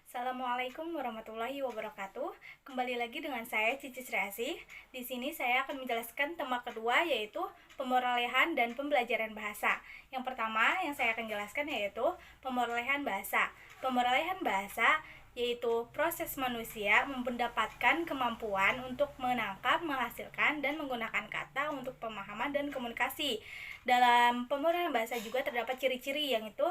Assalamualaikum warahmatullahi wabarakatuh. Kembali lagi dengan saya Cici Sriasih. Di sini saya akan menjelaskan tema kedua, yaitu pemerolehan dan pembelajaran bahasa. Yang pertama yang saya akan jelaskan yaitu pemerolehan bahasa. Pemerolehan bahasa yaitu proses manusia mendapatkan kemampuan untuk menangkap, menghasilkan, dan menggunakan kata untuk pemahaman dan komunikasi. Dalam pemerolehan bahasa juga terdapat ciri-ciri yang itu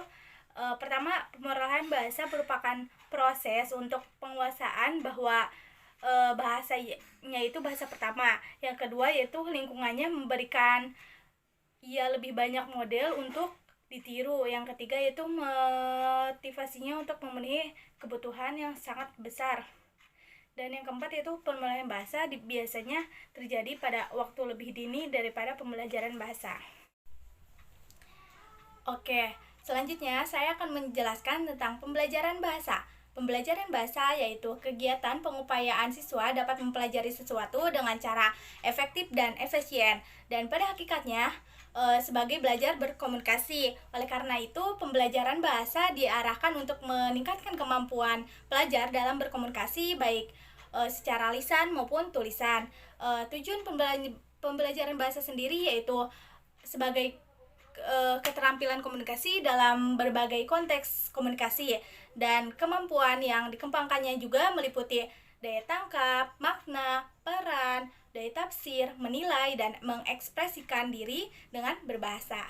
pertama, pemerolehan bahasa merupakan proses untuk penguasaan bahwa bahasanya itu bahasa pertama. Yang kedua yaitu lingkungannya memberikan lebih banyak model untuk ditiru. Yang ketiga yaitu motivasinya untuk memenuhi kebutuhan yang sangat besar. Dan yang keempat yaitu pemerolehan bahasa biasanya terjadi pada waktu lebih dini daripada pembelajaran bahasa. Oke, selanjutnya saya akan menjelaskan tentang pembelajaran bahasa. Pembelajaran bahasa yaitu kegiatan pengupayaan siswa dapat mempelajari sesuatu dengan cara efektif dan efisien, dan pada hakikatnya sebagai belajar berkomunikasi. Oleh karena itu, pembelajaran bahasa diarahkan untuk meningkatkan kemampuan pelajar dalam berkomunikasi baik secara lisan maupun tulisan. Tujuan pembelajaran bahasa sendiri yaitu sebagai keterampilan komunikasi dalam berbagai konteks komunikasi, dan kemampuan yang dikembangkannya juga meliputi daya tangkap, makna, peran, daya tafsir, menilai, dan mengekspresikan diri dengan berbahasa.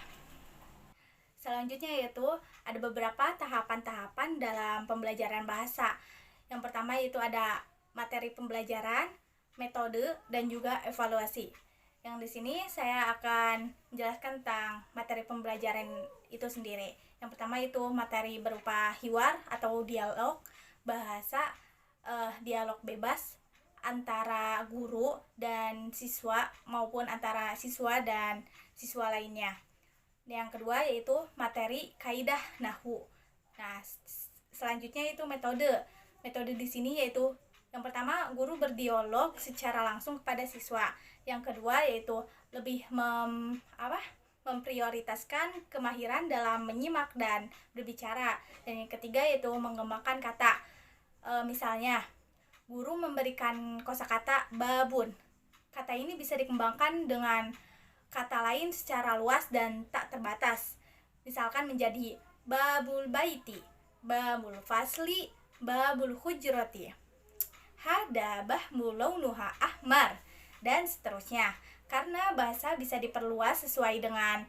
Selanjutnya yaitu ada beberapa tahapan-tahapan dalam pembelajaran bahasa. Yang pertama yaitu ada materi pembelajaran, metode, dan juga evaluasi. Yang di sini saya akan menjelaskan tentang materi pembelajaran itu sendiri. Yang pertama itu materi berupa hiwar atau dialog bahasa, dialog bebas antara guru dan siswa maupun antara siswa dan siswa lainnya. Yang kedua yaitu materi kaidah nahwu. Nah, selanjutnya itu metode. Metode di sini yaitu yang pertama, guru berdialog secara langsung kepada siswa. Yang kedua yaitu lebih memprioritaskan kemahiran dalam menyimak dan berbicara. Dan yang ketiga yaitu mengembangkan kata. Misalnya, guru memberikan kosakata babun. Kata ini bisa dikembangkan dengan kata lain secara luas dan tak terbatas. Misalkan menjadi babul baiti, babul fasli, babul hujrati, hadabah mulaunuha ahmar, dan seterusnya. Karena bahasa bisa diperluas sesuai dengan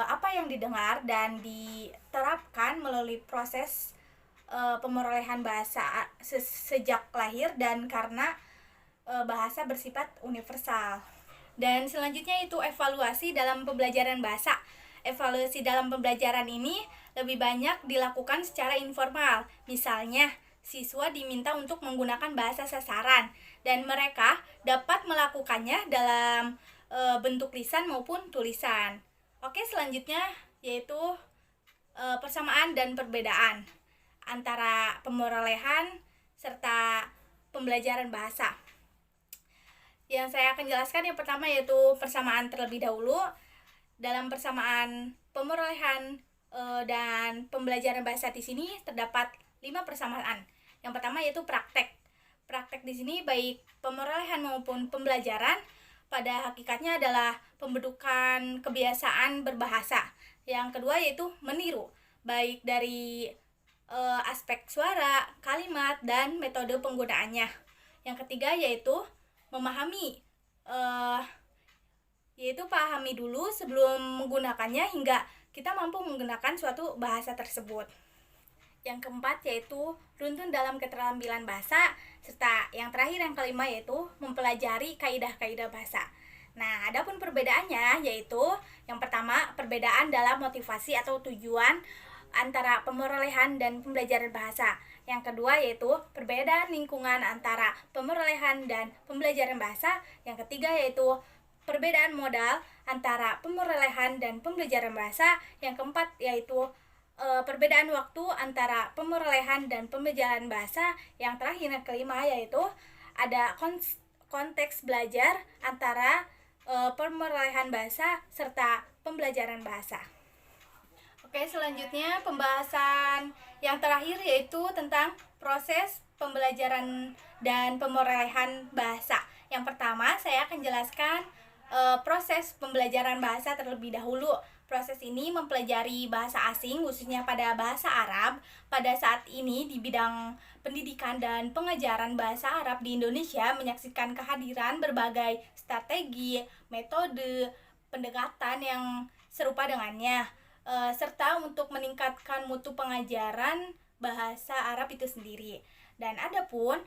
apa yang didengar dan diterapkan melalui proses pemerolehan bahasa sejak lahir, dan karena bahasa bersifat universal. Dan selanjutnya itu evaluasi dalam pembelajaran bahasa. Evaluasi dalam pembelajaran ini lebih banyak dilakukan secara informal. Misalnya, siswa diminta untuk menggunakan bahasa sasaran, dan mereka dapat melakukannya dalam bentuk lisan maupun tulisan. Oke, selanjutnya yaitu persamaan dan perbedaan antara pemerolehan serta pembelajaran bahasa. Yang saya akan jelaskan yang pertama yaitu persamaan terlebih dahulu. Dalam persamaan pemerolehan dan pembelajaran bahasa di sini terdapat 5 persamaan. Yang pertama yaitu praktek. Praktek di sini baik pemerolehan maupun pembelajaran pada hakikatnya adalah pembentukan kebiasaan berbahasa. Yang kedua yaitu meniru, baik dari aspek suara, kalimat, dan metode penggunaannya. Yang ketiga yaitu memahami, yaitu pahami dulu sebelum menggunakannya hingga kita mampu menggunakan suatu bahasa tersebut. Yang keempat yaitu runtun dalam keterampilan bahasa, serta yang terakhir yang kelima yaitu mempelajari kaidah-kaidah bahasa. Nah, adapun perbedaannya yaitu yang pertama, perbedaan dalam motivasi atau tujuan antara pemerolehan dan pembelajaran bahasa. Yang kedua yaitu perbedaan lingkungan antara pemerolehan dan pembelajaran bahasa. Yang ketiga yaitu perbedaan modal antara pemerolehan dan pembelajaran bahasa. Yang keempat yaitu perbedaan waktu antara pemerolehan dan pembelajaran bahasa. Yang terakhir yang kelima yaitu ada konteks belajar antara pemerolehan bahasa serta pembelajaran bahasa. Oke, selanjutnya pembahasan yang terakhir yaitu tentang proses pembelajaran dan pemerolehan bahasa. Yang pertama, saya akan jelaskan proses pembelajaran bahasa terlebih dahulu. Proses ini mempelajari bahasa asing, khususnya pada bahasa Arab. Pada saat ini di bidang pendidikan dan pengajaran bahasa Arab di Indonesia menyaksikan kehadiran berbagai strategi, metode, pendekatan yang serupa dengannya, serta untuk meningkatkan mutu pengajaran bahasa Arab itu sendiri. Dan adapun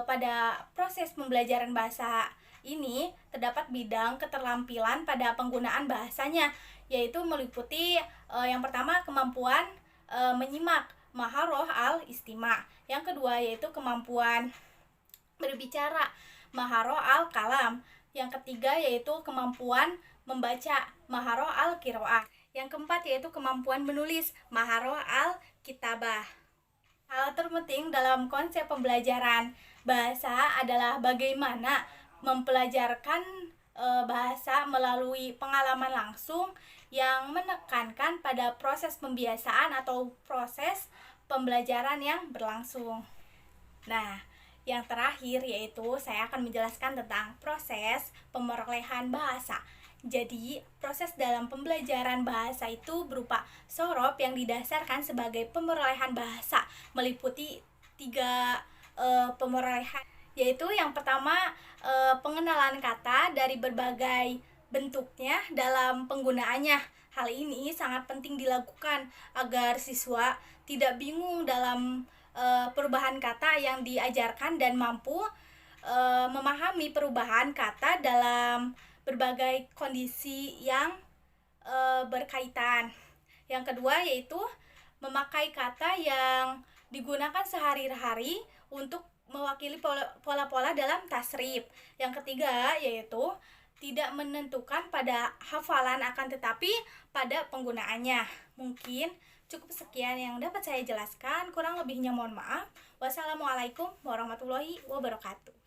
pada proses pembelajaran bahasa ini terdapat bidang keterampilan pada penggunaan bahasanya, yaitu meliputi yang pertama kemampuan menyimak, maharoh al-istima. Yang kedua yaitu kemampuan berbicara, maharoh al-kalam. Yang ketiga yaitu kemampuan membaca, maharoh al-qiraah. Yang keempat yaitu kemampuan menulis, maharoh al-kitabah. Hal terpenting dalam konsep pembelajaran bahasa adalah bagaimana mempelajarkan bahasa melalui pengalaman langsung yang menekankan pada proses pembiasaan atau proses pembelajaran yang berlangsung. Nah, yang terakhir yaitu saya akan menjelaskan tentang proses pemerolehan bahasa. Jadi, proses dalam pembelajaran bahasa itu berupa sorop yang didasarkan sebagai pemerolehan bahasa, meliputi 3 pemerolehan, yaitu yang pertama pengenalan kata dari berbagai bentuknya dalam penggunaannya. Hal ini sangat penting dilakukan agar siswa tidak bingung dalam perubahan kata yang diajarkan dan mampu memahami perubahan kata dalam berbagai kondisi yang berkaitan. Yang kedua yaitu memakai kata yang digunakan sehari-hari untuk mewakili pola-pola dalam tasrif. Yang ketiga yaitu tidak menentukan pada hafalan akan tetapi pada penggunaannya. Mungkin cukup sekian yang dapat saya jelaskan, kurang lebihnya mohon maaf. Wassalamualaikum warahmatullahi wabarakatuh.